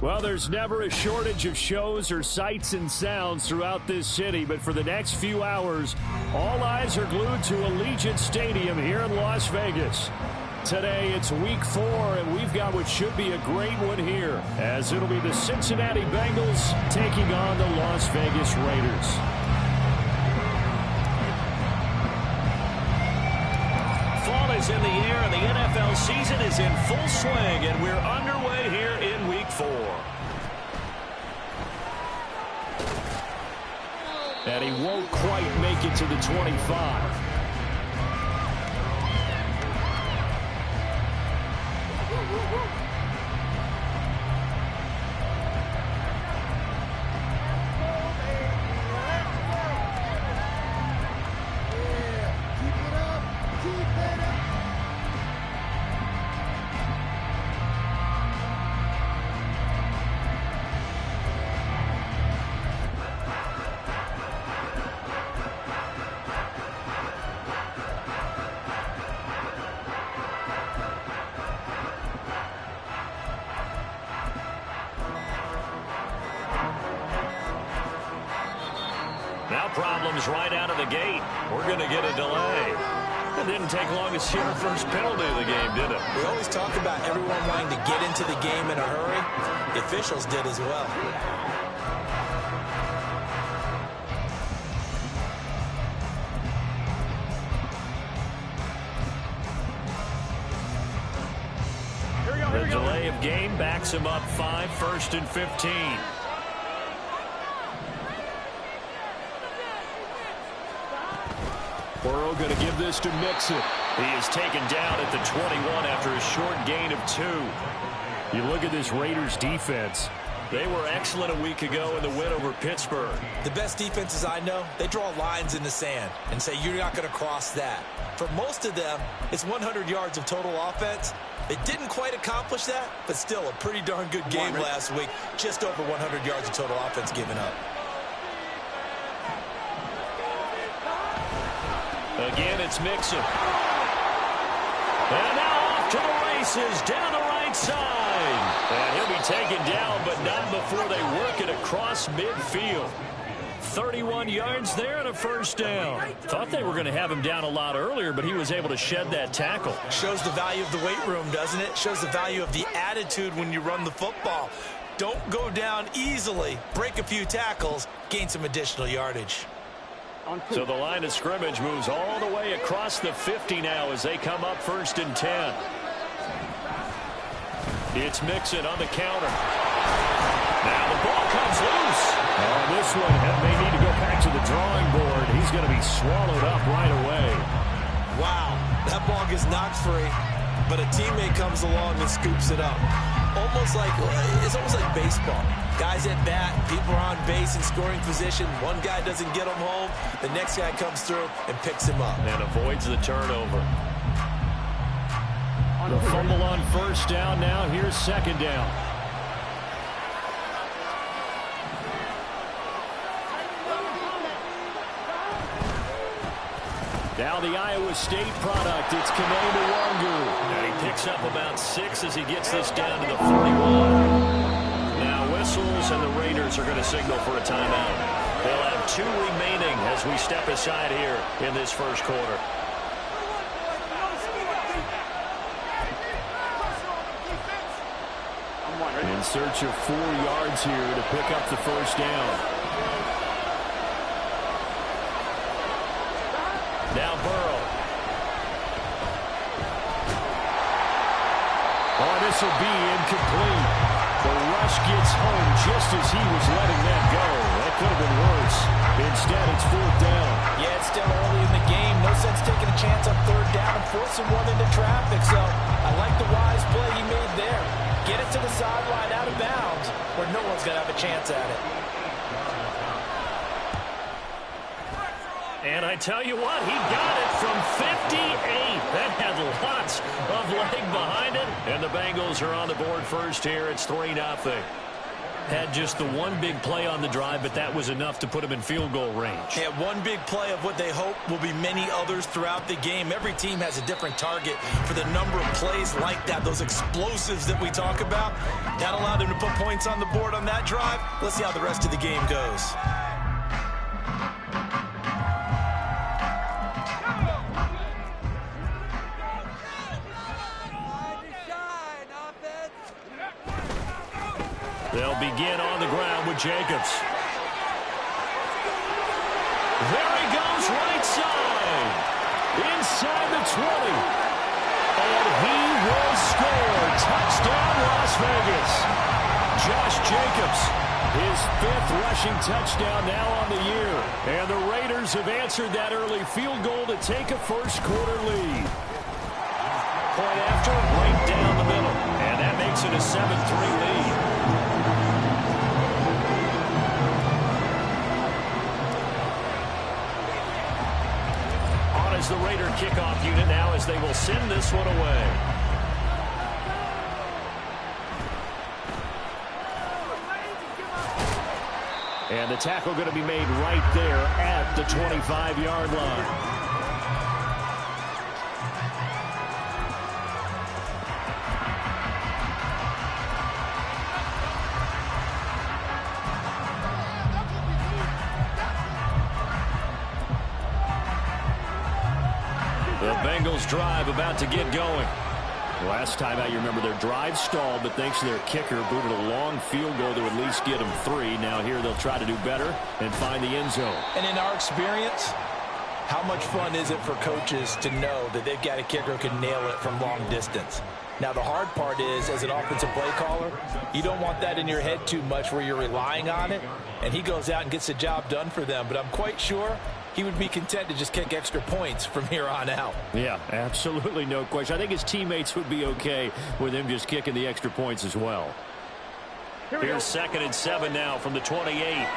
Well, there's never a shortage of shows or sights and sounds throughout this city, but for the next few hours, all eyes are glued to Allegiant Stadium here in Las Vegas. Today, it's week 4, and we've got what should be a great one here, as it'll be the Cincinnati Bengals taking on the Las Vegas Raiders. Fall is in the air, and the NFL season is in full swing, and we're underway here in week 4. And he won't quite make it to the 25. Now problems right out of the gate. We're going to get a delay. It didn't take long to see our first penalty of the game, did it? We always talk about everyone wanting to get into the game in a hurry. The officials did as well. The delay of game backs him up 5, 1st and 15. Burrow going to give this to Mixon. He is taken down at the 21 after a short gain of 2. You look at this Raiders defense. They were excellent a week ago in the win over Pittsburgh. The best defenses I know, they draw lines in the sand and say you're not going to cross that. For most of them, it's 100 yards of total offense. They didn't quite accomplish that, but still a pretty darn good game last week. Just over 100 yards of total offense given up. Again, it's Mixon. And now off to the races down the right side. And he'll be taken down, but not before they work it across midfield. 31 yards there and a first down. Thought they were going to have him down a lot earlier, but he was able to shed that tackle. Shows the value of the weight room, doesn't it? Shows the value of the attitude when you run the football. Don't go down easily. Break a few tackles. Gain some additional yardage. So the line of scrimmage moves all the way across the 50 now as they come up 1st and 10. It's Mixon on the counter. Now the ball comes loose. Oh, this one may need to go back to the drawing board. He's going to be swallowed up right away. Wow, that ball gets knocked free, but a teammate comes along and scoops it up. It's almost like baseball. Guys at bat, people are on base in scoring position. One guy doesn't get him home. The next guy comes through and picks him up. And avoids the turnover. The fumble on 1st down now. Here's 2nd down. Now the Iowa State product. It's Kene Nwangwu. And he picks up about 6 as he gets this down to the 41. Now whistles, and the Raiders are going to signal for a timeout. They'll have 2 remaining as we step aside here in this 1st quarter. In search of 4 yards here to pick up the 1st down. Now Burrow. Oh, this will be incomplete. The rush gets home just as he was letting that go. That could have been worse. Instead, it's 4th down. Yeah, it's still early in the game. No sense taking a chance on 3rd down and forcing one into traffic. So I like the wise play he made there. Get it to the sideline out of bounds where no one's going to have a chance at it. And I tell you what, he got it from 58. That had lots of leg behind it. And the Bengals are on the board first here. It's 3-0. Had just the one big play on the drive, but that was enough to put him in field goal range. Yeah, one big play of what they hope will be many others throughout the game. Every team has a different target for the number of plays like that, those explosives that we talk about. That allowed them to put points on the board on that drive. Let's see how the rest of the game goes. They'll begin on the ground with Jacobs. There he goes, right side. Inside the 20. And he will score. Touchdown, Las Vegas. Josh Jacobs, his 5th rushing touchdown now on the year. And the Raiders have answered that early field goal to take a 1st quarter lead. Point after, right down the middle. And that makes it a 7-3 lead. As the Raider kickoff unit now as they will send this one away. And the tackle going to be made right there at the 25-yard line. The Bengals drive about to get going. Last time out, you remember their drive stalled, but thanks to their kicker, booted a long field goal to at least get them 3. Now here they'll try to do better and find the end zone. And in our experience, how much fun is it for coaches to know that they've got a kicker who can nail it from long distance? Now, the hard part is, as an offensive play caller, you don't want that in your head too much where you're relying on it, and he goes out and gets the job done for them. But I'm quite sure he would be content to just kick extra points from here on out. Yeah, absolutely no question. I think his teammates would be okay with him just kicking the extra points as well. Here's 2nd and 7 now from the 28.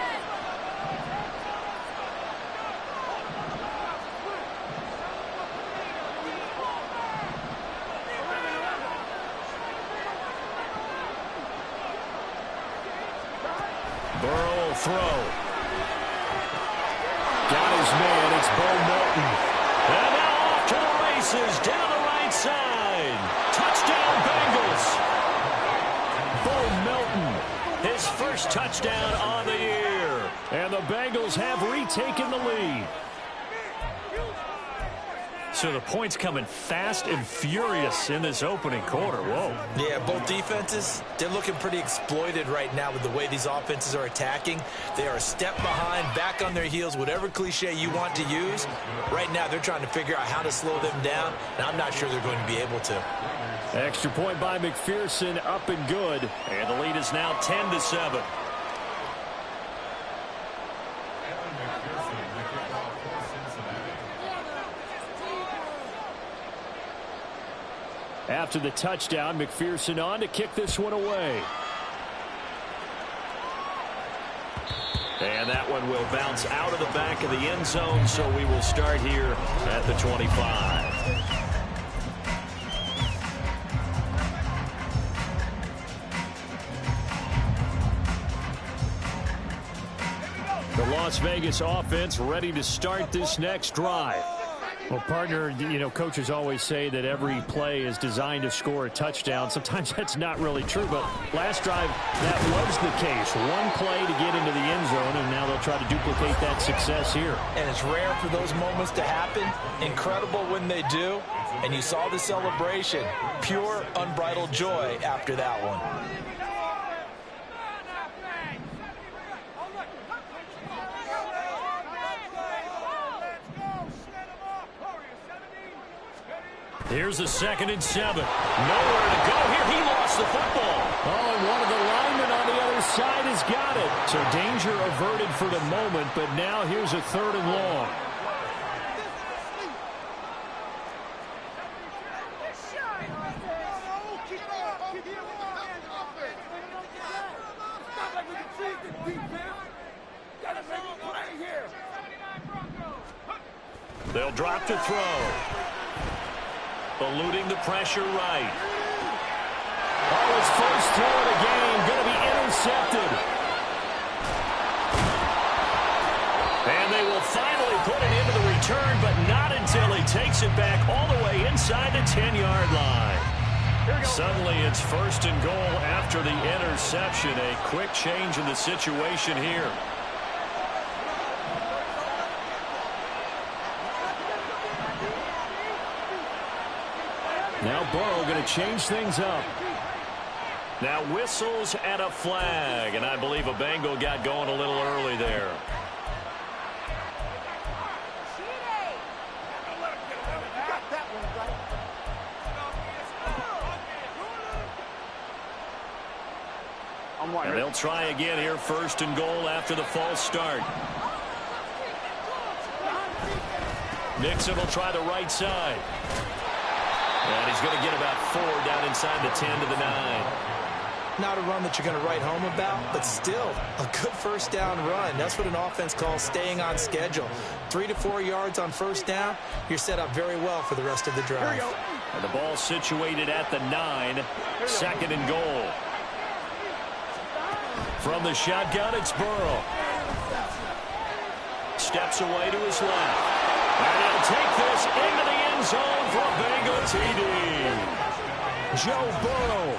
Burrow will throw. Got his man. It's Bo Melton. And now off to the races down the right side. Touchdown, Bengals. Bo Melton, his 1st touchdown on the year. And the Bengals have retaken the lead. So the points coming fast and furious in this opening quarter. Whoa. Yeah, both defenses, they're looking pretty exploited right now with the way these offenses are attacking. They are a step behind, back on their heels, whatever cliche you want to use. Right now, they're trying to figure out how to slow them down, and I'm not sure they're going to be able to. Extra point by McPherson, up and good. And the lead is now 10-7. After the touchdown, McPherson on to kick this one away. And that one will bounce out of the back of the end zone, so we will start here at the 25. The Las Vegas offense ready to start this next drive. Well, partner, you know, coaches always say that every play is designed to score a touchdown. Sometimes that's not really true, but last drive, that was the case. One play to get into the end zone, and now they'll try to duplicate that success here. And it's rare for those moments to happen. Incredible when they do. And you saw the celebration. Pure, unbridled joy after that one. Here's a 2nd and 7. Nowhere to go here. He lost the football. Oh, and one of the linemen on the other side has got it. So danger averted for the moment, but now here's a 3rd and long. They'll drop to throw. Eluding the pressure right. Oh, his first throw of the game, going to be intercepted. And they will finally put it into the return, but not until he takes it back all the way inside the 10-yard line. Suddenly it's 1st and goal after the interception. A quick change in the situation here. Now Burrow going to change things up. Now whistles and a flag, and I believe a Bengal got going a little early there. And they'll try again here, 1st and goal after the false start. Nixon will try the right side. And he's going to get about 4 down inside the 10 to the 9. Not a run that you're going to write home about, but still a good 1st down run. That's what an offense calls staying on schedule. 3 to 4 yards on 1st down. You're set up very well for the rest of the drive. And the ball situated at the 9. 2nd and goal. From the shotgun, it's Burrow. Steps away to his left. And he'll take this into the end zone for a Bengal TD. Joe Burrow.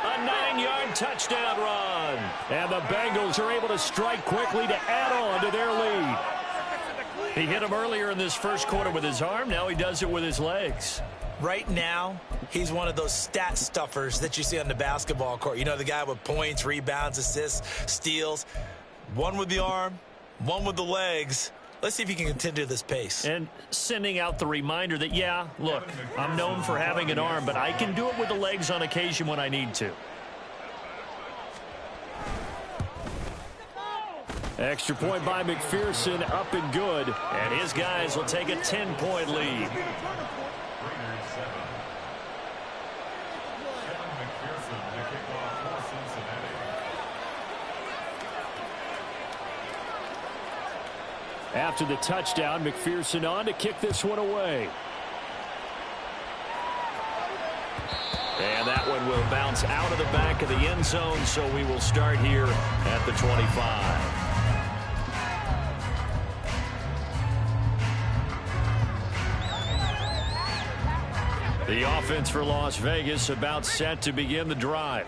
A 9-yard touchdown run. And the Bengals are able to strike quickly to add on to their lead. He hit him earlier in this first quarter with his arm. Now he does it with his legs. Right now, he's one of those stat stuffers that you see on the basketball court. You know, the guy with points, rebounds, assists, steals. One with the arm, one with the legs. Let's see if he can continue this pace. And sending out the reminder that, yeah, look, I'm known for having an arm, but I can do it with the legs on occasion when I need to. Extra point by McPherson, up and good. And his guys will take a 10-point lead. After the touchdown, McPherson on to kick this one away. And that one will bounce out of the back of the end zone, so we will start here at the 25. The offense for Las Vegas about set to begin the drive.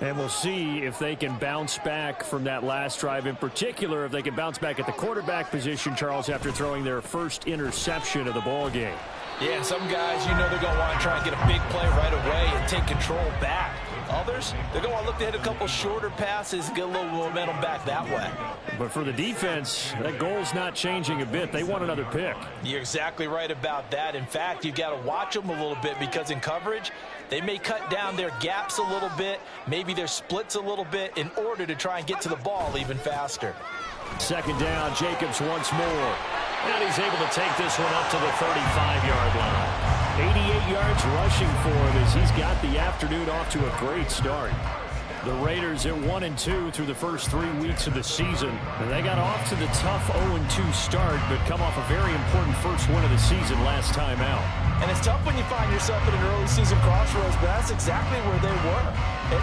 And we'll see if they can bounce back from that last drive, in particular if they can bounce back at the quarterback position, Charles, after throwing their first interception of the ball game. Yeah, some guys, they're going to want to try and get a big play right away and take control back. Others, they're going to want to look to hit a couple shorter passes and get a little momentum back that way. But for the defense, that goal's not changing a bit. They want another pick. You're exactly right about that. In fact, you've got to watch them a little bit because in coverage, they may cut down their gaps a little bit, maybe their splits a little bit in order to try and get to the ball even faster. Second down, Jacobs once more. And he's able to take this one up to the 35-yard line. 88 yards rushing for him as he's got the afternoon off to a great start. The Raiders at 1-2 through the first 3 weeks of the season. And they got off to the tough 0-2 start, but come off a very important first win of the season last time out. And it's tough when you find yourself at an early season crossroads, but that's exactly where they were. At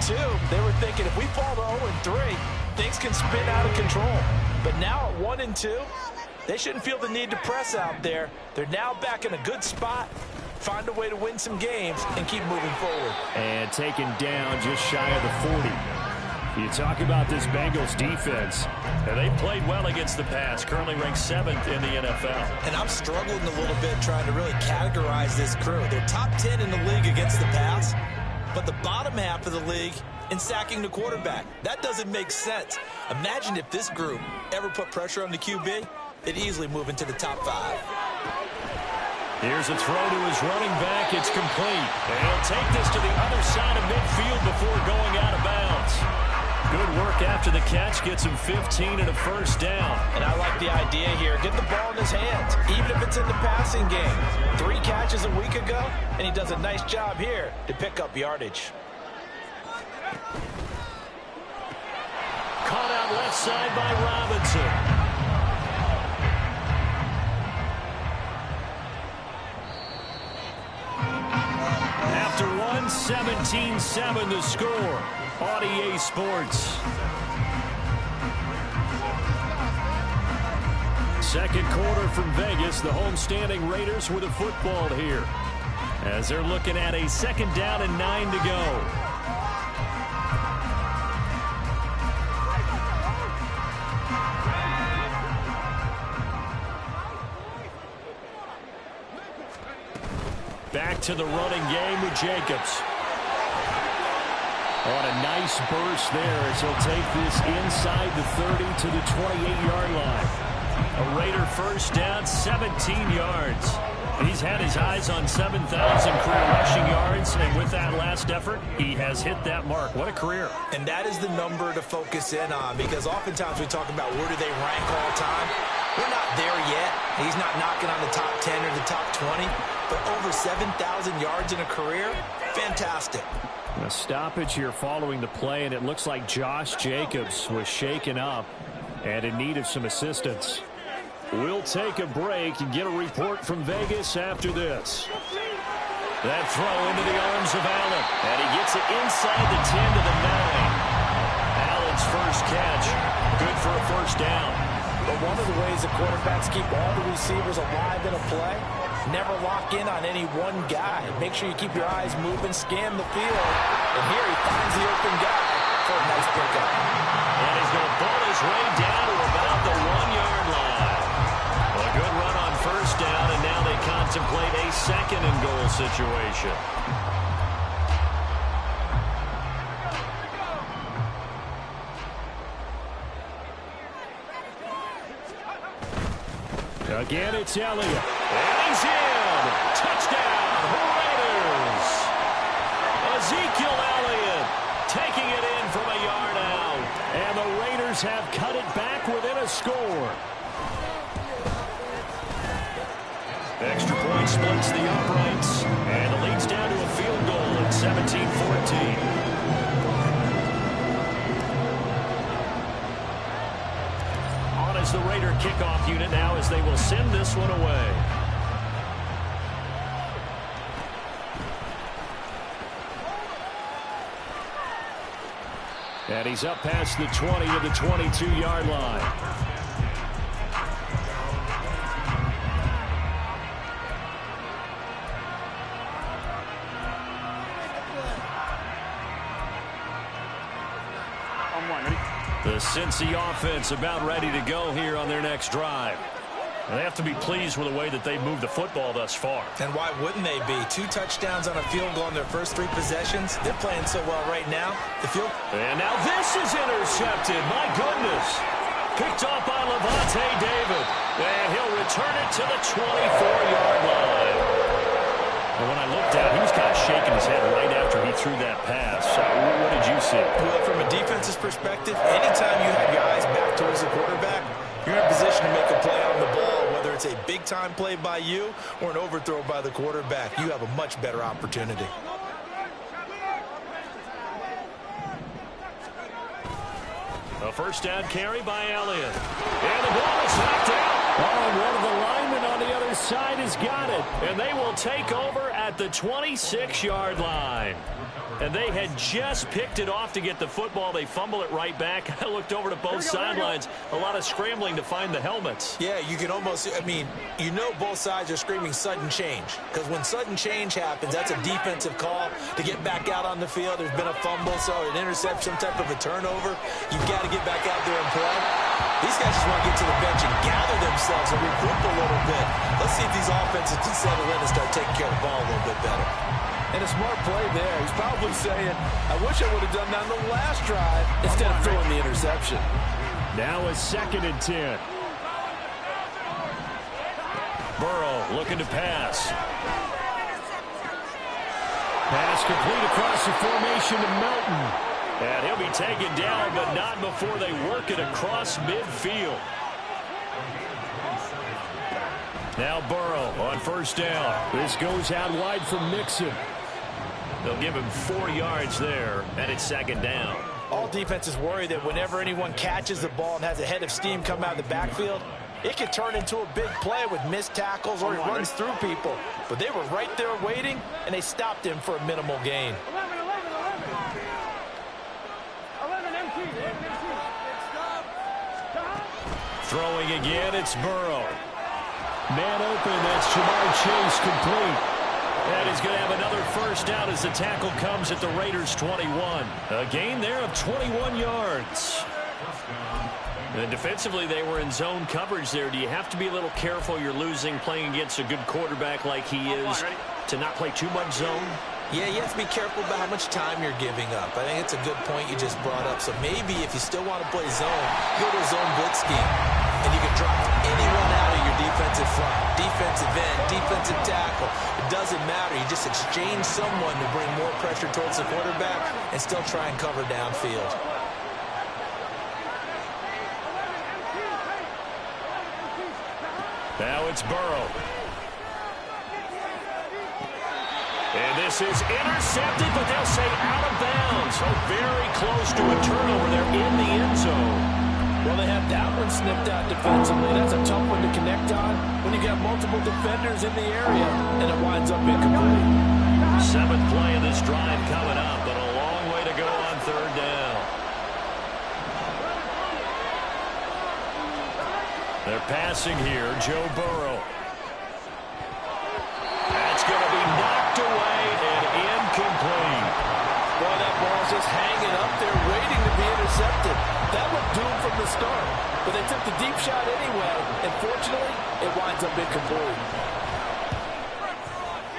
0-2, they were thinking if we fall to 0-3, things can spin out of control. But now at 1-2, they shouldn't feel the need to press out there. They're now back in a good spot. Find a way to win some games and keep moving forward. And taken down just shy of the 40. You talk about this Bengals defense. And they played well against the pass, currently ranked 7th in the NFL. And I'm struggling a little bit trying to really categorize this crew. They're top 10 in the league against the pass, but the bottom half of the league in sacking the quarterback. That doesn't make sense. Imagine if this group ever put pressure on the QB, they'd easily move into the top 5. Here's a throw to his running back. It's complete. And he'll take this to the other side of midfield before going out of bounds. Good work after the catch. Gets him 15 and a first down. And I like the idea here. Get the ball in his hands, even if it's in the passing game. 3 catches a week ago, and he does a nice job here to pick up yardage. Caught out left side by Robinson. After 17-7 the score on EA Sports. Second quarter from Vegas. The homestanding Raiders with a football here as they're looking at a second down and 9 to go. Back to the running game with Jacobs. On a nice burst there as he'll take this inside the 30 to the 28-yard line. A Raider first down, 17 yards. He's had his eyes on 7,000 career rushing yards, and with that last effort, he has hit that mark. What a career. And that is the number to focus in on, because oftentimes we talk about where do they rank all time. We're not there yet. He's not knocking on the top 10 or the top 20, but over 7,000 yards in a career, fantastic. A stoppage here following the play, and it looks like Josh Jacobs was shaken up and in need of some assistance. We'll take a break and get a report from Vegas after this. That throw into the arms of Allen, and he gets it inside the 10 to the 9. Allen's first catch, good for a first down. But one of the ways the quarterbacks keep all the receivers alive in a play, never lock in on any one guy. Make sure you keep your eyes moving, scan the field. And here he finds the open guy for a nice pickup. And he's going to ball his way down to about the 1-yard line. A good run on first down, and now they contemplate a second and goal situation. Again, it's Elliott. And he's in. Touchdown, Raiders. Ezekiel Elliott taking it in from a yard out. And the Raiders have cut it back within a score. Extra point splits the uprights. And it leads down to a field goal at 17-14. As the Raider kickoff unit now as they will send this one away. And he's up past the 20 to the 22-yard line. The Cincy offense about ready to go here on their next drive. They have to be pleased with the way that they've moved the football thus far. And why wouldn't they be? 2 touchdowns on a field goal in their first 3 possessions. They're playing so well right now. And now this is intercepted. My goodness. Picked off by Lavonte David. And he'll return it to the 24-yard line. And when I looked down, he was kind of shaking his head right after he threw that pass. What did you see? Well, from a defensive perspective, anytime you have your eyes back towards the quarterback, you're in a position to make a play on the ball, whether it's a big-time play by you or an overthrow by the quarterback. You have a much better opportunity. A first down carry by Elliott. And the ball is knocked out. Oh, one of the linemen on the other side has got it. And they will take over at the 26-yard line. And they had just picked it off to get the football. They fumble it right back. I looked over to both sidelines. A lot of scrambling to find the helmets. Yeah, you can almost, you know both sides are screaming sudden change. Because when sudden change happens, that's a defensive call to get back out on the field. There's been a fumble, so an interception, some type of a turnover. You've got to get back out there and play. These guys just want to get to the bench and gather themselves and regroup a little bit. Let's see if these offenses can settle in and start taking care of the ball a little bit better. And a smart play there. He's probably saying, I wish I would have done that on the last drive instead of throwing the interception. Now a 2nd and 10. Burrow looking to pass. Pass complete across the formation to Melton. And he'll be taken down, but not before they work it across midfield. Now Burrow on first down. This goes out wide from Mixon. They'll give him 4 yards there, and it's 2nd down. All defenses worry that whenever anyone catches the ball and has a head of steam come out of the backfield, it could turn into a big play with missed tackles or he runs through people. But they were right there waiting, and they stopped him for a minimal gain. Throwing again, it's Burrow. Man open, that's Jamar Chase complete. And he's going to have another first down as the tackle comes at the Raiders' 21. A gain there of 21 yards. And defensively, they were in zone coverage there. Do you have to be a little careful you're losing playing against a good quarterback like he is to not play too much zone? Yeah, you have to be careful about how much time you're giving up. I think it's a good point you just brought up. So maybe if you still want to play zone, go to a zone blitz scheme. And you can drop anyone out of your defensive front. Defensive end, defensive tackle. It doesn't matter. You just exchange someone to bring more pressure towards the quarterback and still try and cover downfield. Now it's Burrow. And this is intercepted, but they'll say out of bounds. So very close to a turnover there in the end zone. Well, they have that one snipped out defensively. That's a tough one to connect on when you got multiple defenders in the area, and it winds up incomplete. 7th play of this drive coming up, but a long way to go on 3rd down. They're passing here, Joe Burrow. That's going to be knocked away and incomplete. Boy, that ball's just hanging up there waiting to be intercepted. That looked doomed from the start, but they took the deep shot anyway, and fortunately, it winds up incomplete.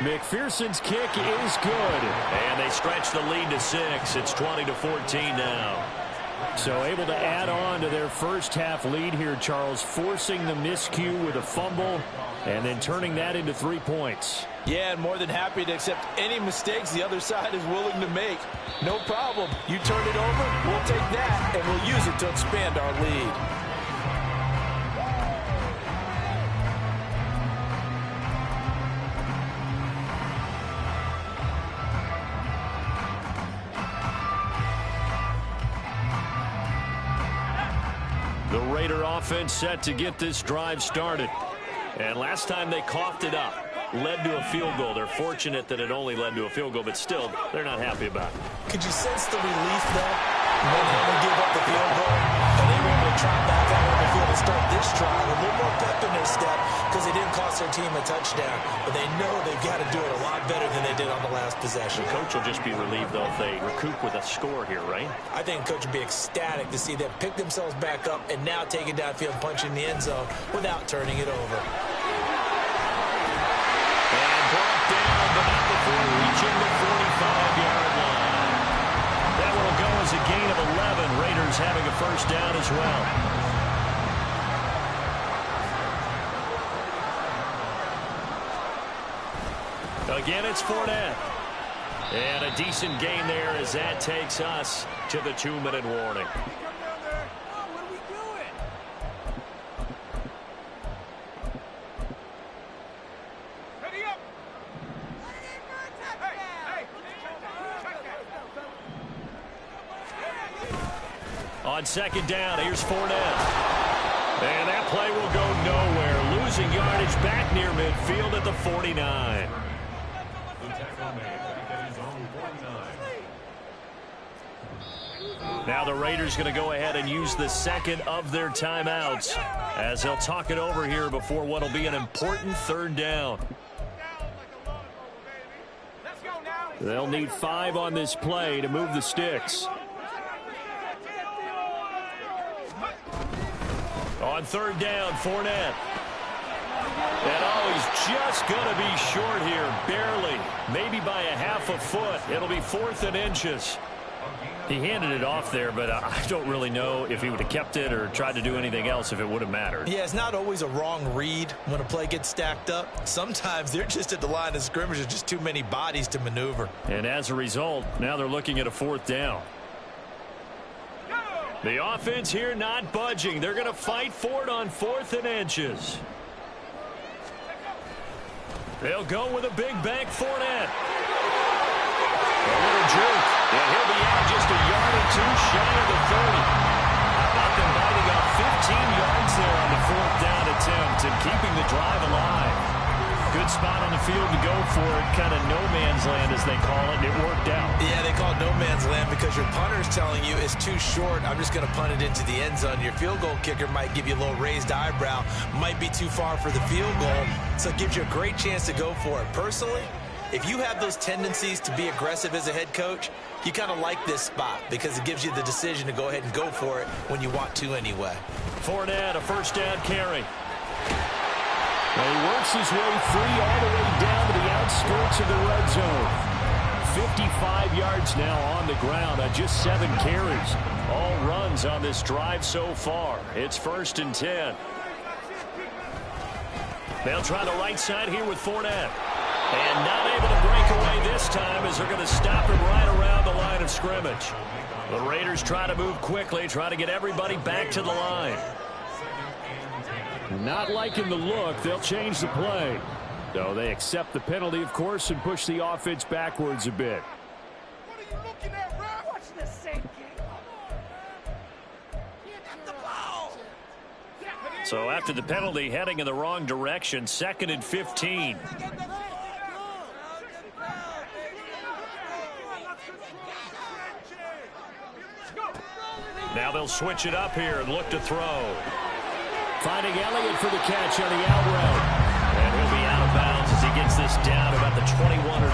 McPherson's kick is good. And they stretch the lead to 6. It's 20-14 now. So able to add on to their first half lead here, Charles, forcing the miscue with a fumble and then turning that into 3 points. Yeah, and more than happy to accept any mistakes the other side is willing to make. No problem. You turn it over, we'll take that, and we'll use it to expand our lead. The Raider offense set to get this drive started. And last time they coughed it up, led to a field goal. They're fortunate that it only led to a field goal, but still, they're not happy about it. Could you sense the relief, though? When they give up the field goal, and they were able to trot back out on the field and start this drive. A little more pep in their step, because they didn't cost their team a touchdown, but they know they've got to do it a lot better than they did on the last possession. The coach will just be relieved, though, if they recoup with a score here, right? I think the coach would be ecstatic to see them pick themselves back up and now take it downfield and punch in the end zone without turning it over. And brought down, but not before reaching the 45-yard line. That will go as a gain of 11. Raiders having a first down as well. Again, it's Fournette. And a decent gain there as that takes us to the 2-minute warning. On second down, here's Fournette. And that play will go nowhere. Losing yardage back near midfield at the 49. Now the Raiders going to go ahead and use the second of their timeouts as they'll talk it over here before what will be an important third down. They'll need 5 on this play to move the sticks. On third down, Fournette. And he's just going to be short here, barely, maybe by a half a foot. It'll be 4th and inches. He handed it off there, but I don't really know if he would have kept it or tried to do anything else if it would have mattered. Yeah, it's not always a wrong read when a play gets stacked up. Sometimes they're just at the line of scrimmage. There's just too many bodies to maneuver. And as a result, now they're looking at a 4th down. The offense here not budging. They're going to fight for it on 4th and inches. They'll go with a big bank Fournette. A little jerk. And he'll be out just a yard or two shy of the 30. How about them biting up 15 yards there on the 4th down attempt and keeping the drive alive? Good spot on the field to go for it. Kind of no man's land, as they call it. It worked out. Yeah, they call it no man's land because your punter's telling you it's too short. I'm just going to punt it into the end zone. Your field goal kicker might give you a little raised eyebrow. Might be too far for the field goal. So it gives you a great chance to go for it. Personally, if you have those tendencies to be aggressive as a head coach, you kind of like this spot because it gives you the decision to go ahead and go for it when you want to anyway. Fournette, a first down carry. Well, he works his way free all the way down to the outskirts of the red zone. 55 yards now on the ground on just 7 carries. All runs on this drive so far. It's 1st and 10. They'll try the right side here with Fournette. And not able to break away this time as they're going to stop him right around the line of scrimmage. The Raiders try to move quickly, try to get everybody back to the line. Not liking the look. They'll change the play. So they accept the penalty, of course, and push the offense backwards a bit. What are you looking at, Rap? Watch the same game. Get the ball. So after the penalty, heading in the wrong direction, 2nd and 15. Now they'll switch it up here and look to throw. Finding Elliott for the catch on the out route. And he'll be out of bounds as he gets this down about the 21 or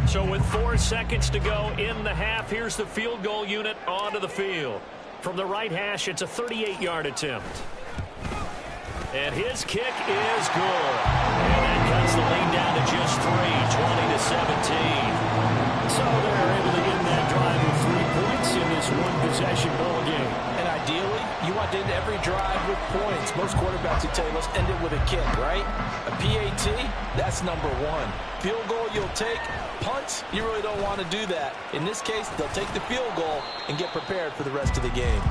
22. So with 4 seconds to go in the half, here's the field goal unit onto the field. From the right hash, it's a 38-yard attempt. And his kick is good. And that cuts the lead down to just 3, 20-17. So they're able to end that drive with 3 points in this one-possession ball game. And ideally, you want to end every drive with points. Most quarterbacks would tell you, let's end it with a kick, right? A PAT, that's number 1. Field goal you'll take. Punts, you really don't want to do that. In this case, they'll take the field goal and get prepared for the rest of the game.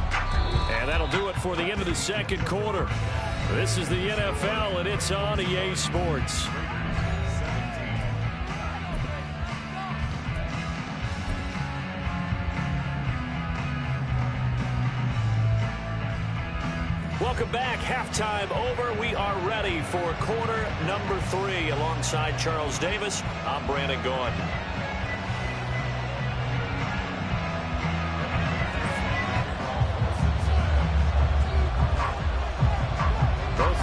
And that'll do it for the end of the second quarter. This is the NFL, and it's on EA Sports. Welcome back. Halftime over. We are ready for quarter number 3. Alongside Charles Davis, I'm Brandon Gaudin.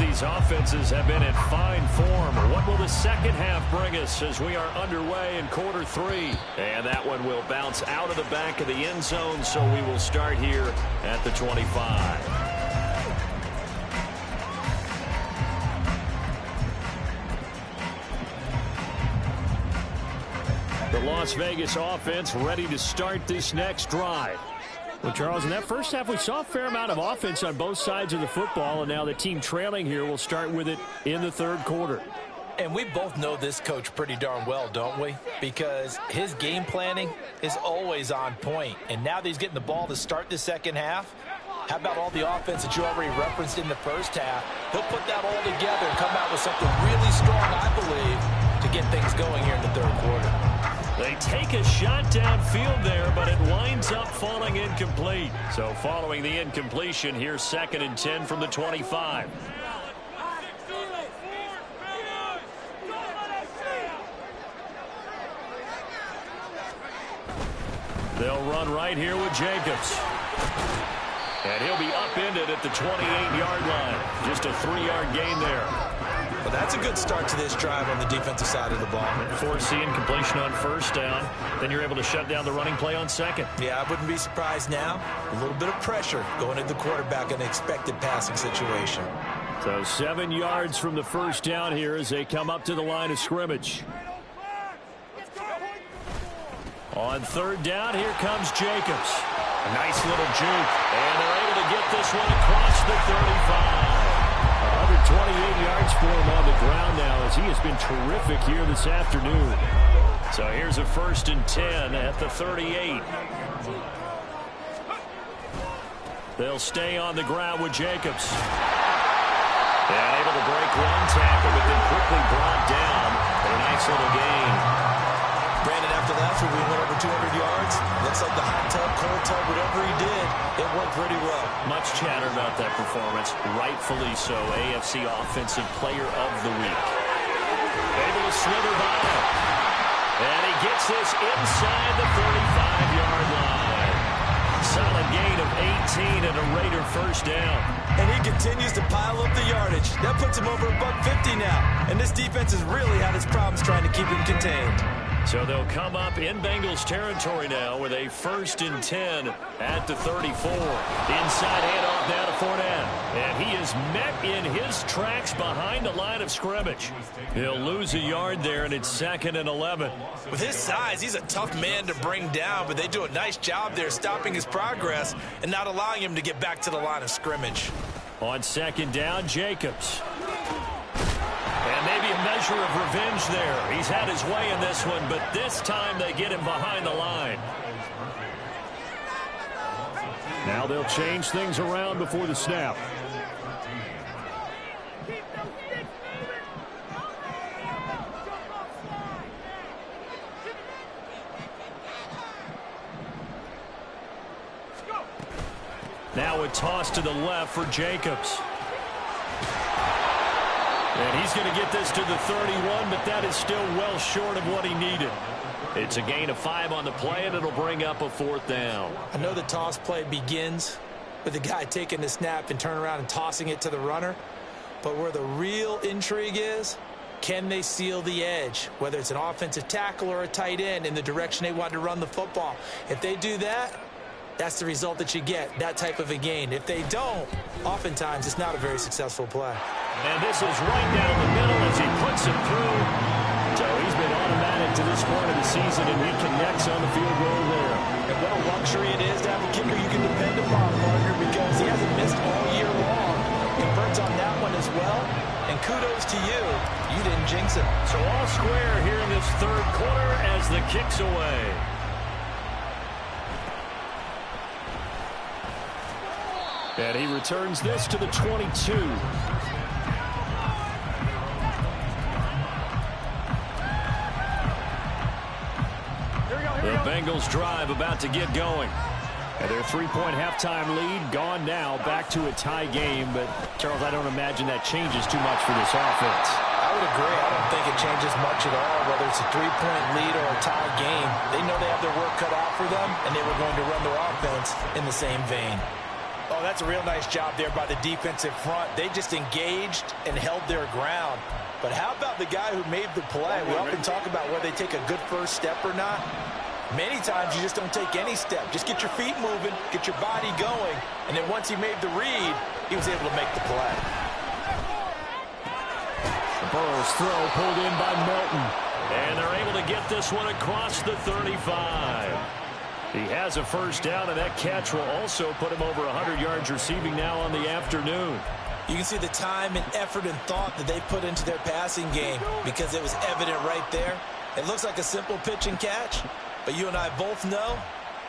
these offenses have been in fine form. What will the second half bring us as we are underway in quarter 3? And that one will bounce out of the back of the end zone, so we will start here at the 25. The Las Vegas offense ready to start this next drive. Well, Charles, in that first half, we saw a fair amount of offense on both sides of the football, and now the team trailing here will start with it in the third quarter. And we both know this coach pretty darn well, don't we? Because his game planning is always on point. And now that he's getting the ball to start the second half, how about all the offense that you already referenced in the first half? He'll put that all together and come out with something really strong, I believe, to get things going here in the third quarter. They take a shot downfield there, but it winds up falling incomplete. So following the incompletion, here's 2nd and 10 from the 25. They'll run right here with Jacobs. And he'll be upended at the 28-yard line. Just a 3-yard gain there. Well, that's a good start to this drive on the defensive side of the ball. Force the incompletion on first down. Then you're able to shut down the running play on second. Yeah, I wouldn't be surprised now. A little bit of pressure going at the quarterback in an expected passing situation. So 7 yards from the first down here as they come up to the line of scrimmage. On third down, here comes Jacobs. A nice little juke. And they're able to get this one across the 35. Another 28 yards for him on the ground now as he has been terrific here this afternoon. So here's a 1st and 10 at the 38. They'll stay on the ground with Jacobs. And able to break one tackle, but then quickly brought down for a nice little gain. Brandon, after that, we went over 200 yards. Looks like the hot tub, cold tub, whatever he did, it worked pretty well. Much chatter about that performance. Rightfully so. AFC Offensive Player of the Week. Able to slither by him. And he gets this inside the 35-yard line. Solid gain of 18 and a Raider first down. And he continues to pile up the yardage. That puts him over $150 now. And this defense has really had its problems trying to keep him contained. So they'll come up in Bengals territory now with a 1st and 10 at the 34. Inside handoff now to Fournette. And he is met in his tracks behind the line of scrimmage. He'll lose a yard there, and it's 2nd and 11. With his size, he's a tough man to bring down, but they do a nice job there stopping his progress and not allowing him to get back to the line of scrimmage. On 2nd down, Jacobs. And maybe a measure of revenge there. He's had his way in this one, but this time they get him behind the line. Now they'll change things around before the snap. Now a toss to the left for Jacobs. And he's going to get this to the 31, but that is still well short of what he needed. It's a gain of 5 on the play, and it'll bring up a 4th down. I know the toss play begins with the guy taking the snap and turning around and tossing it to the runner. But where the real intrigue is, can they seal the edge, whether it's an offensive tackle or a tight end, in the direction they want to run the football? If they do that, that's the result that you get, that type of a gain. If they don't, oftentimes it's not a very successful play. And this is right down the middle as he puts it through. So he's been automatic to this point of the season, and he connects on the field goal there. And what a luxury it is to have a kicker you can depend upon, partner, because he hasn't missed all year long. Converts on that one as well. And kudos to you. You didn't jinx it. So all square here in this third quarter as the kick's away. And he returns this to the 22. The Bengals drive about to get going. And their 3-point halftime lead gone now, back to a tie game. But, Charles, I don't imagine that changes too much for this offense. I would agree. I don't think it changes much at all, whether it's a 3-point lead or a tie game. They know they have their work cut out for them, and they were going to run their offense in the same vein. Oh, that's a real nice job there by the defensive front. They just engaged and held their ground. But how about the guy who made the play? We often talk about whether they take a good first step or not. Many times you just don't take any step. Just get your feet moving, get your body going, and then once he made the read, he was able to make the play. Burrow's throw pulled in by Melton. And they're able to get this one across the 35. He has a first down, and that catch will also put him over 100 yards receiving now on the afternoon. You can see the time and effort and thought that they put into their passing game because it was evident right there. It looks like a simple pitch and catch, but you and I both know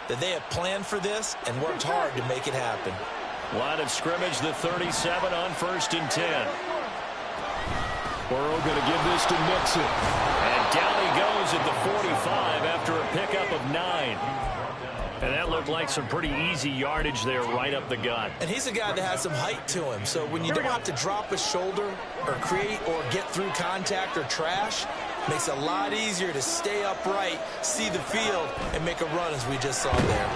that they have planned for this and worked hard to make it happen. Line of scrimmage, the 37 on 1st and 10. Burrow going to give this to Mixon. And down he goes at the 45 after a pickup of 9. And that looked like some pretty easy yardage there right up the gut. And he's a guy that has some height to him, so when you don't have to drop a shoulder or create or get through contact or trash, makes it a lot easier to stay upright, see the field, and make a run as we just saw there.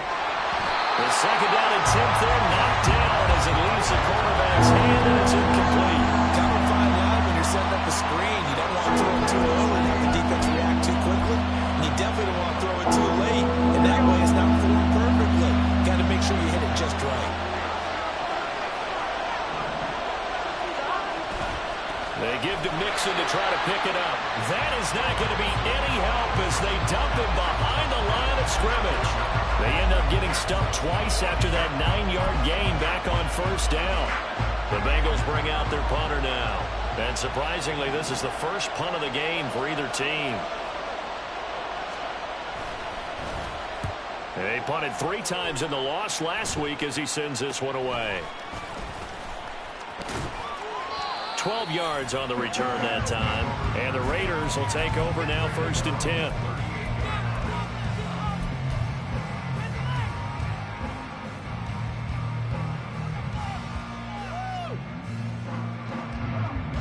The second down and 10th there, knocked down as it leaves the quarterback's hand, and it's incomplete. Kind of a fine line when you're setting up a screen. You don't want to throw it too early and have the defense react too quickly. And you definitely don't want to throw it too late, and that way it's not formed perfectly. Got to make sure you hit it just right. They give to Mixon to try to pick it up. That is not going to be any help as they dump him behind the line of scrimmage. They end up getting stuffed twice after that 9-yard gain back on 1st down. The Bengals bring out their punter now. And surprisingly, this is the first punt of the game for either team. They punted 3 times in the loss last week as he sends this one away. 12 yards on the return that time. And the Raiders will take over now 1st and 10.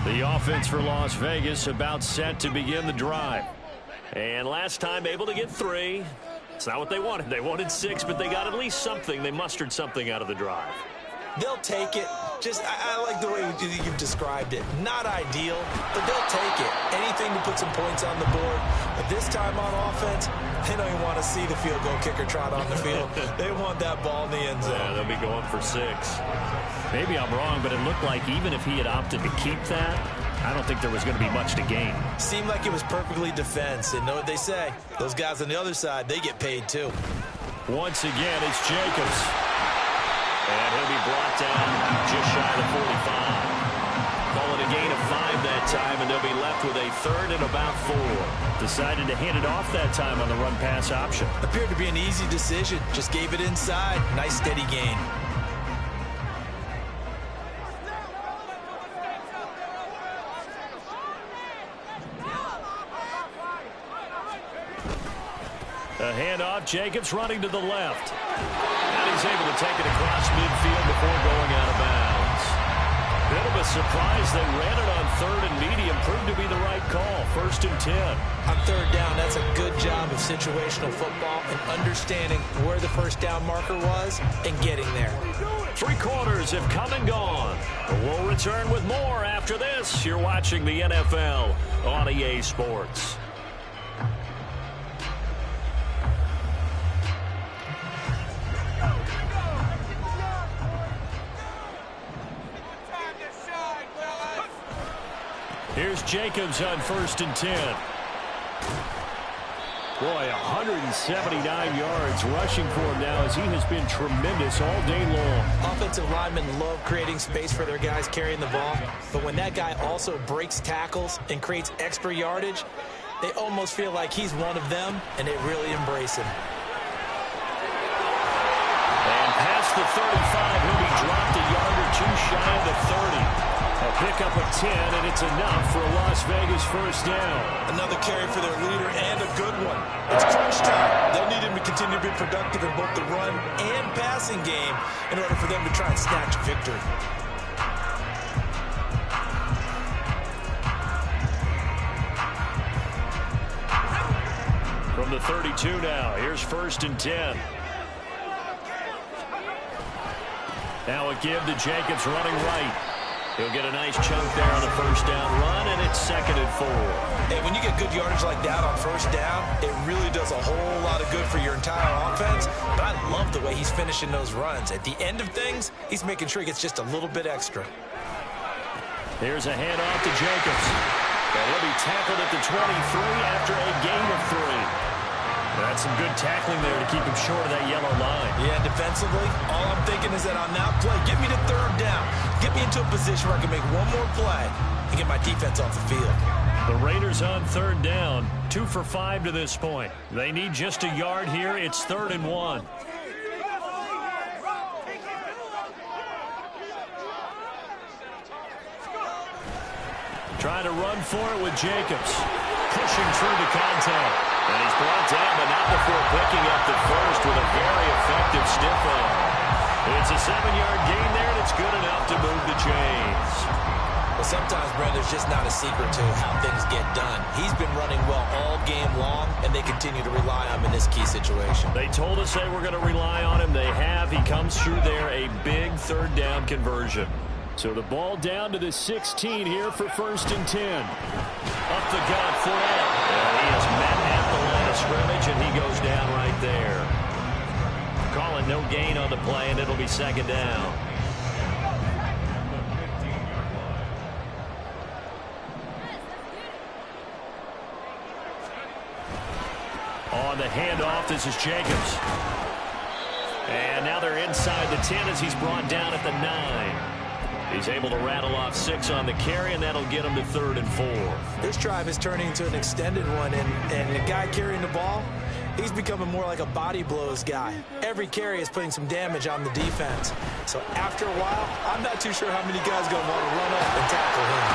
The offense for Las Vegas about set to begin the drive. And last time able to get 3. It's not what they wanted. They wanted 6, but they got at least something. They mustered something out of the drive. They'll take it. Just, I like the way you've described it. Not ideal, but they'll take it. Anything to put some points on the board. But this time on offense, they don't even want to see the field goal kicker trot on the field. They want that ball in the end zone. Yeah, they'll be going for 6. Maybe I'm wrong, but it looked like even if he had opted to keep that, I don't think there was going to be much to gain. Seemed like it was perfectly defense. And know what they say? Those guys on the other side, they get paid too. Once again, it's Jacobs. And he'll be brought down just shy of the 45. Call it a gain of 5 that time, and they'll be left with a 3rd and about 4. Decided to hand it off that time on the run-pass option. Appeared to be an easy decision. Just gave it inside. Nice steady gain. A handoff, Jacobs running to the left. And he's able to take it across midfield before going out of bounds. Bit of a surprise. They ran it on 3rd and medium. Proved to be the right call. 1st and 10. On 3rd down, that's a good job of situational football and understanding where the first down marker was and getting there. 3 quarters have come and gone. We'll return with more after this. You're watching the NFL on EA Sports. Here's Jacobs on 1st and 10. Boy, 179 yards rushing for him now as he has been tremendous all day long. Offensive linemen love creating space for their guys carrying the ball, but when that guy also breaks tackles and creates extra yardage, they almost feel like he's one of them, and they really embrace him. And past the 35, he'll be dropped a yard or 2 shy of the 30. A pickup of 10, and it's enough for a Las Vegas first down. Another carry for their leader, and a good one. It's crunch time. They'll need him to continue to be productive in both the run and passing game in order for them to try and snatch victory. From the 32 now, here's 1st and 10. Now a give to Jacobs running right. He'll get a nice chunk there on the first down run, and it's 2nd and 4. Hey, when you get good yardage like that on first down, it really does a whole lot of good for your entire offense. But I love the way he's finishing those runs. At the end of things, he's making sure he gets just a little bit extra. Here's a handoff to Jacobs. And he'll be tackled at the 23 after a gain of 3. That's some good tackling there to keep him short of that yellow line. Yeah, defensively, all I'm thinking is that on that play, get me to 3rd down. Get me into a position where I can make one more play and get my defense off the field. The Raiders on 3rd down, 2 for 5 to this point. They need just a yard here. It's 3rd and 1. Trying to run for it with Jacobs. Pushing through the contact. And he's brought down, but not before picking up the first with a very effective stiff arm. It's a 7-yard gain there, and it's good enough to move the chains. Well, sometimes, Brent, there's just not a secret to how things get done. He's been running well all game long, and they continue to rely on him in this key situation. They told us they were going to rely on him. They have. He comes through there, a big 3rd down conversion. So the ball down to the 16 here for 1st and 10. Up the gut, Fournette. And he is met at the line of scrimmage, and he goes down right there. Calling no gain on the play, and it'll be 2nd down. On the handoff, this is Jacobs. And now they're inside the 10 as he's brought down at the 9. He's able to rattle off 6 on the carry, and that'll get him to 3rd and 4. This drive is turning into an extended one, and the guy carrying the ball, he's becoming more like a body blows guy. Every carry is putting some damage on the defense. So after a while, I'm not too sure how many guys are going to want to run up and tackle him.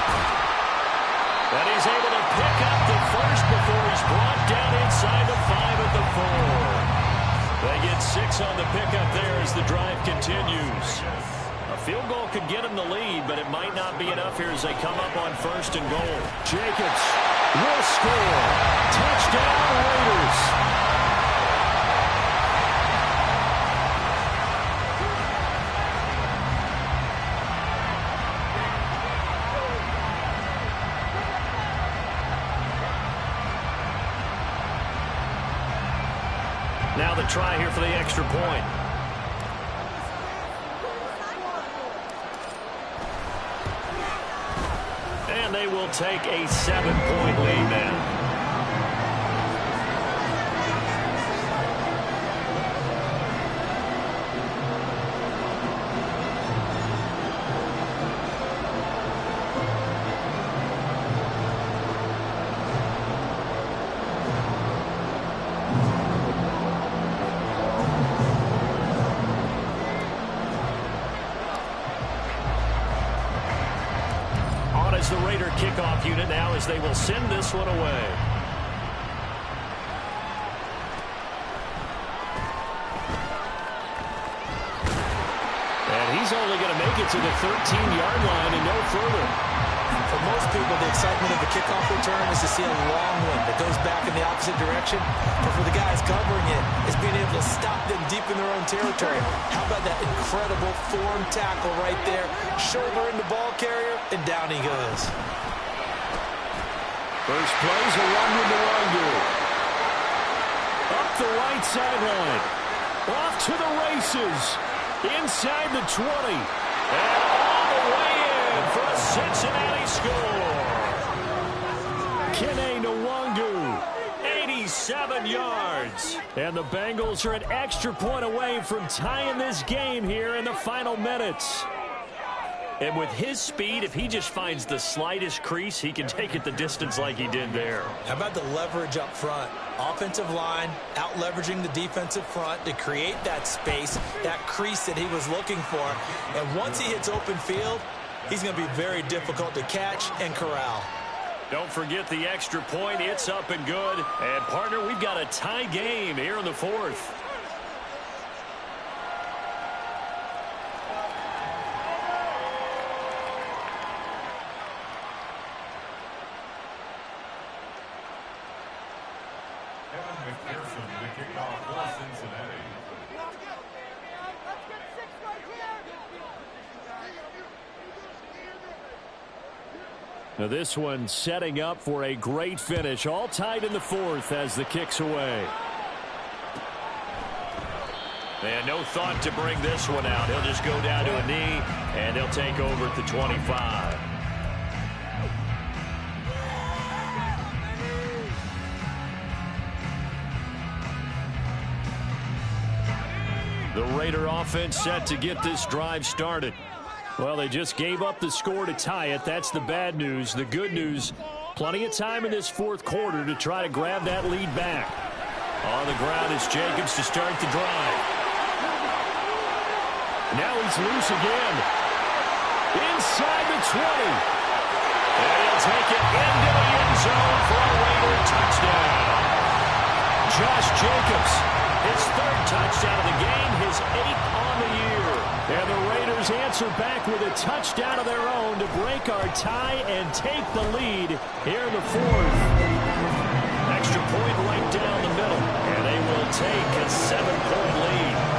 And he's able to pick up the first before he's brought down inside the 5 at the 4. They get 6 on the pickup there as the drive continues. A field goal could get him the lead, but it might not be enough here as they come up on 1st and goal. Jacobs will score. Touchdown, Raiders. Now the try here for the extra point. And they will take a 7-point lead now. As the Raider kickoff unit now as they will send this one away. And he's only going to make it to the 13-yard line and no further. For most people, the excitement of the kickoff return is to see a long one that goes back in the opposite direction. But for the guys covering it, it's being able to stop them deep in their own territory. How about that incredible form tackle right there? Shoulder in the ball carrier, and down he goes. First plays a run with Nwangu. Up the right sideline. Off to the races. Inside the 20. And all the way in for a Cincinnati score. Kene Nwangu, 87 yards. And the Bengals are an extra point away from tying this game here in the final minutes. And with his speed, if he just finds the slightest crease, he can take it the distance like he did there. How about the leverage up front? Offensive line out leveraging the defensive front to create that space, that crease that he was looking for. And once he hits open field, he's going to be very difficult to catch and corral. Don't forget the extra point. It's up and good. And, partner, we've got a tie game here in the 4th. Now this one setting up for a great finish. All tied in the fourth as the kick's away. And no thought to bring this one out. He'll just go down to a knee, and they'll take over at the 25. The Raider offense set to get this drive started. Well, they just gave up the score to tie it. That's the bad news. The good news, plenty of time in this fourth quarter to try to grab that lead back. On the ground is Jacobs to start the drive. Now he's loose again. Inside the 20. And he'll take it into the end zone for a Raider touchdown. Josh Jacobs, his third touchdown of the game, his 8th on the year. And the Raiders answer back with a touchdown of their own to break our tie and take the lead here in the fourth. Extra point right down the middle, and they will take a 7-point lead.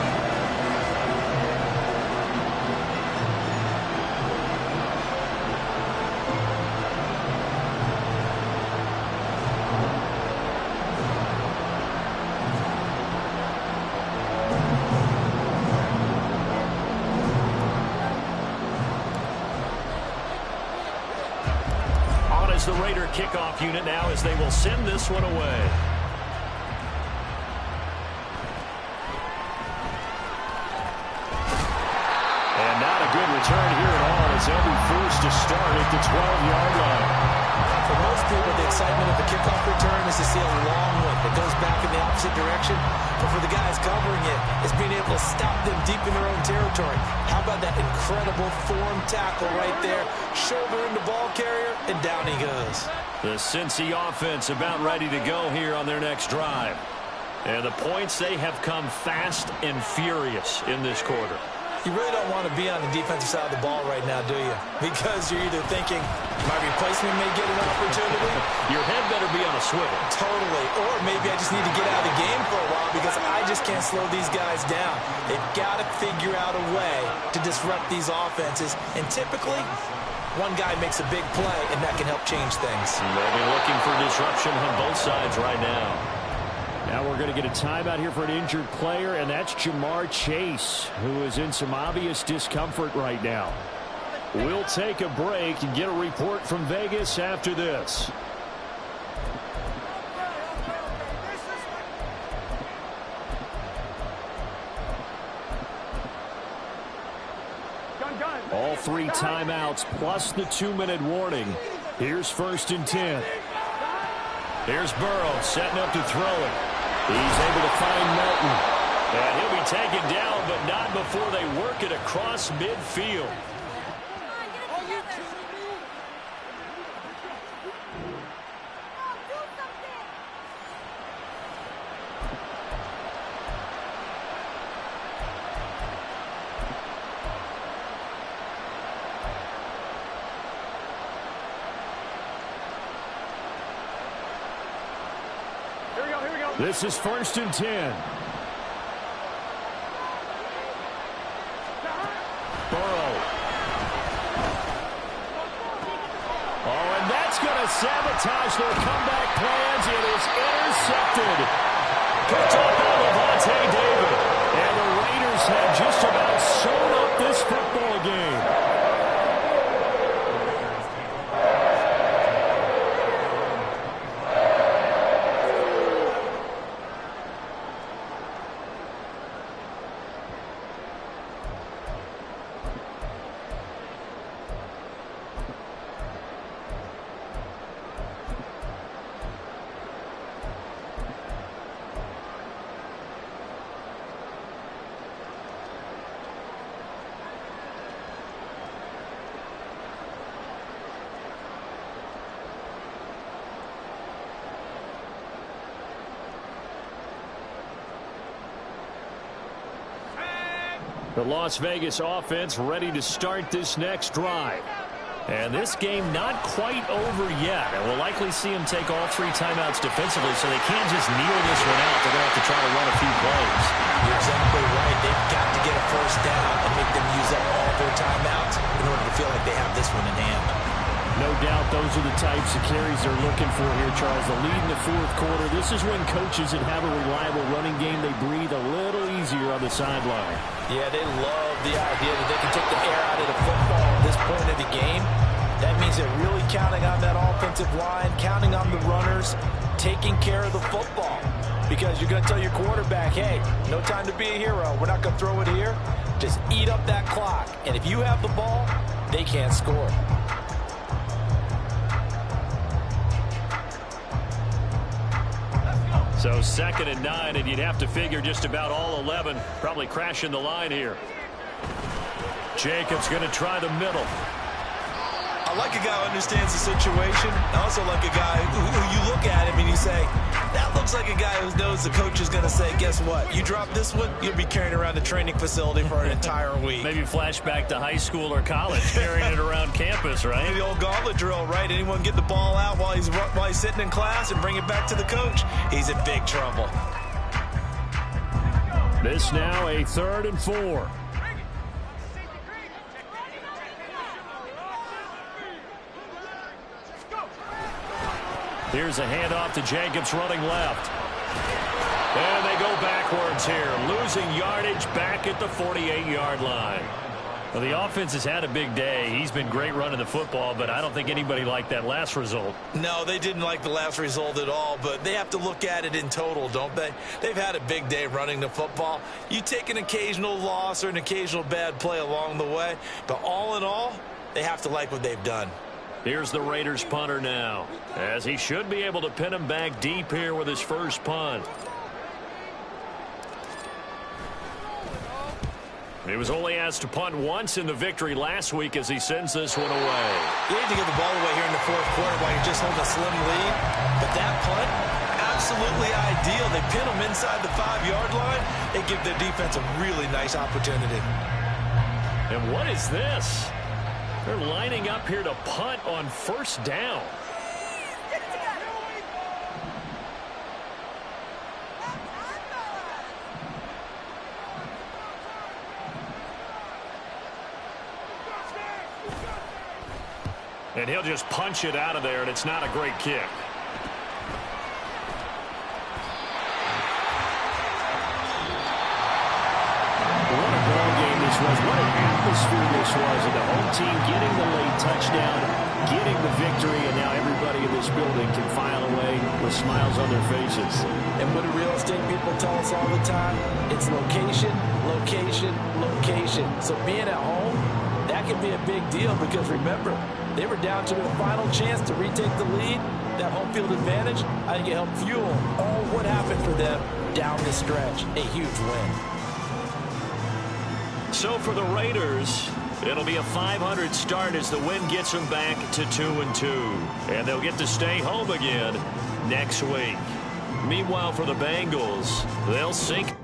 The Raider kickoff unit now as they will send this one away. And not a good return here at all as they'll be forced to start at the 12-yard line. For most people, the excitement of the kickoff return is to see a long one that goes back in the opposite direction. But for the guys covering it, it's being able to stop them deep in their own territory. How about that incredible form tackle right there? Shoulder into ball carrier, and down he goes. The Cincy offense about ready to go here on their next drive. And the points, they have come fast and furious in this quarter. You really don't want to be on the defensive side of the ball right now, do you? Because you're either thinking, my replacement may get an opportunity. Your head better be on a swivel. Totally. Or maybe I just need to get out of the game for a while because I just can't slow these guys down. They've got to figure out a way to disrupt these offenses. And typically, one guy makes a big play, and that can help change things. They'll be looking for disruption on both sides right now. Now we're going to get a timeout here for an injured player, and that's Jamar Chase, who is in some obvious discomfort right now. We'll take a break and get a report from Vegas after this. All 3 timeouts plus the 2-minute warning. Here's 1st and 10. Here's Burrow setting up to throw it. He's able to find Melton. And he'll be taken down, but not before they work it across midfield. This is 1st and 10. Burrow. Oh, and that's going to sabotage their comeback plans. It is intercepted. Picked up by Lavonte David. And the Raiders have just about sewn up this football game. The Las Vegas offense ready to start this next drive. And this game not quite over yet. And we'll likely see them take all 3 timeouts defensively, so they can't just kneel this one out. They're going to have to try to run a few plays. You're exactly right. They've got to get a first down and make them use up all their timeouts in order to feel like they have this one in hand. No doubt those are the types of carries they're looking for here, Charles. The lead in the fourth quarter. This is when coaches that have a reliable running game, they breathe a little easier on the sideline. Yeah, they love the idea that they can take the air out of the football at this point of the game. That means they're really counting on that offensive line, counting on the runners, taking care of the football. Because you're going to tell your quarterback, hey, no time to be a hero. We're not going to throw it here. Just eat up that clock. And if you have the ball, they can't score. So 2nd and 9, and you'd have to figure just about all 11 probably crashing the line here. Jacobs going to try the middle. I like a guy who understands the situation. I also like a guy who you look at him and you say, that looks like a guy who knows the coach is going to say, guess what? You drop this one, you'll be carrying around the training facility for an entire week. Maybe flashback to high school or college, carrying it around campus, right? The old gauntlet drill, right? Anyone get the ball out while he's sitting in class and bring it back to the coach? He's in big trouble. This now a 3rd and 4. Here's a handoff to Jacobs running left. And they go backwards here, losing yardage back at the 48-yard line. Well, the offense has had a big day. He's been great running the football, but I don't think anybody liked that last result. No, they didn't like the last result at all, but they have to look at it in total, don't they? They've had a big day running the football. You take an occasional loss or an occasional bad play along the way, but all in all, they have to like what they've done. Here's the Raiders punter now, as he should be able to pin him back deep here with his first punt. He was only asked to punt once in the victory last week as he sends this one away. You need to give the ball away here in the fourth quarter while you're just holding a slim lead. But that punt, absolutely ideal. They pin them inside the 5-yard line. They give their defense a really nice opportunity. And what is this? They're lining up here to punt on 1st down. And he'll just punch it out of there, and it's not a great kick. What a ball game this was. What an atmosphere this was. And the home team getting the late touchdown, getting the victory, and now everybody in this building can file away with smiles on their faces. And what do real estate people tell us all the time? It's location, location, location. So being at home, that can be a big deal because remember, they were down to their final chance to retake the lead. That home field advantage, I think it helped fuel all what happened for them down the stretch. A huge win. So for the Raiders, it'll be a 500 start as the win gets them back to 2-2. And they'll get to stay home again next week. Meanwhile, for the Bengals, they'll sink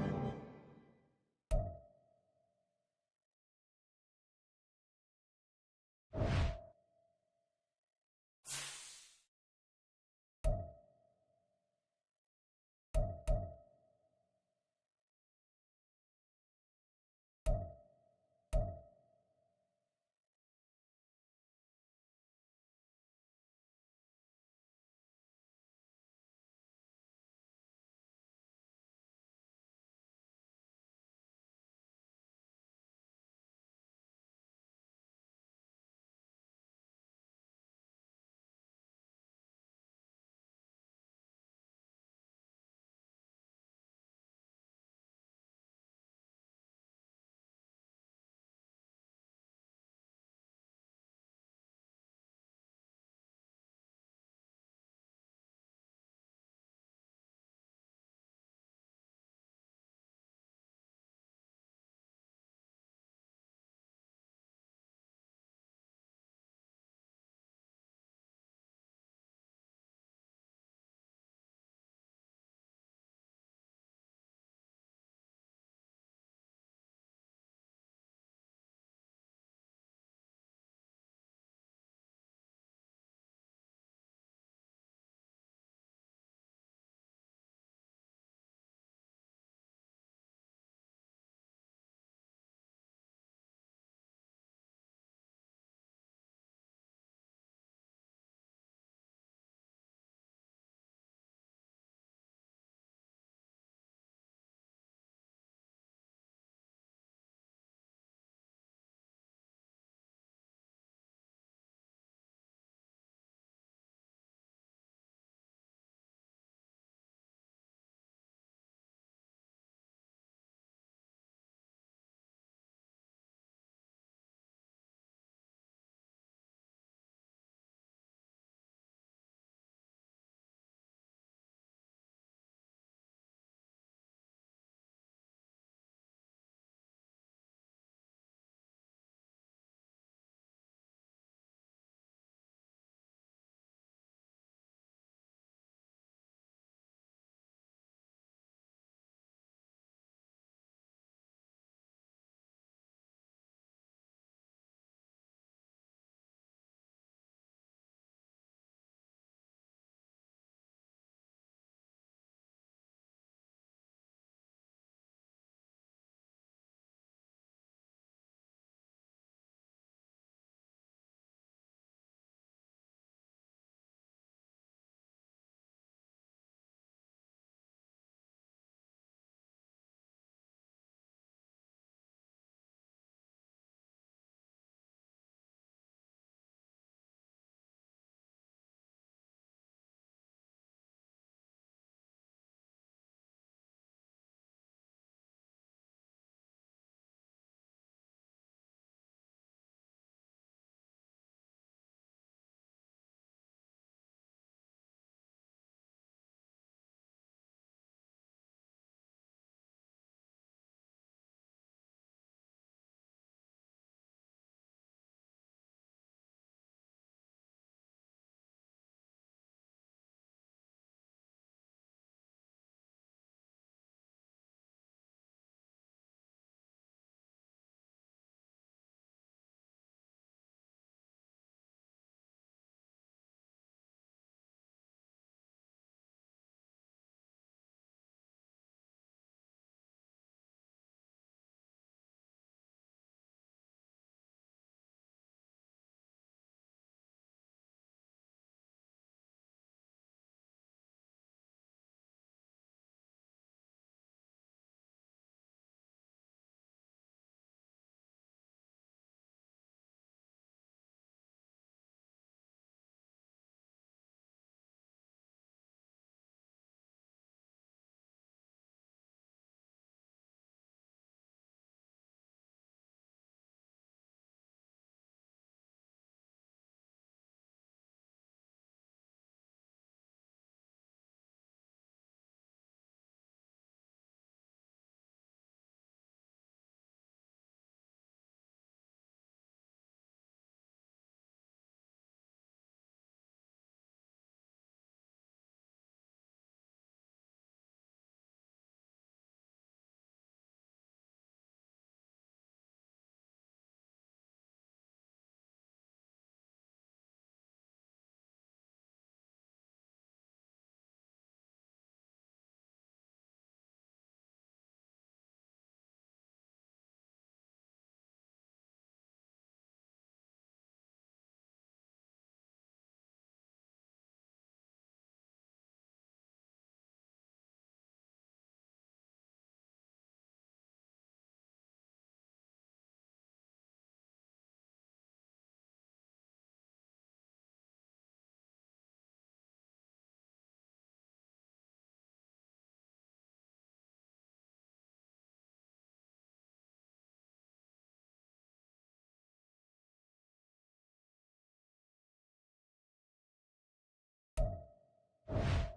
it.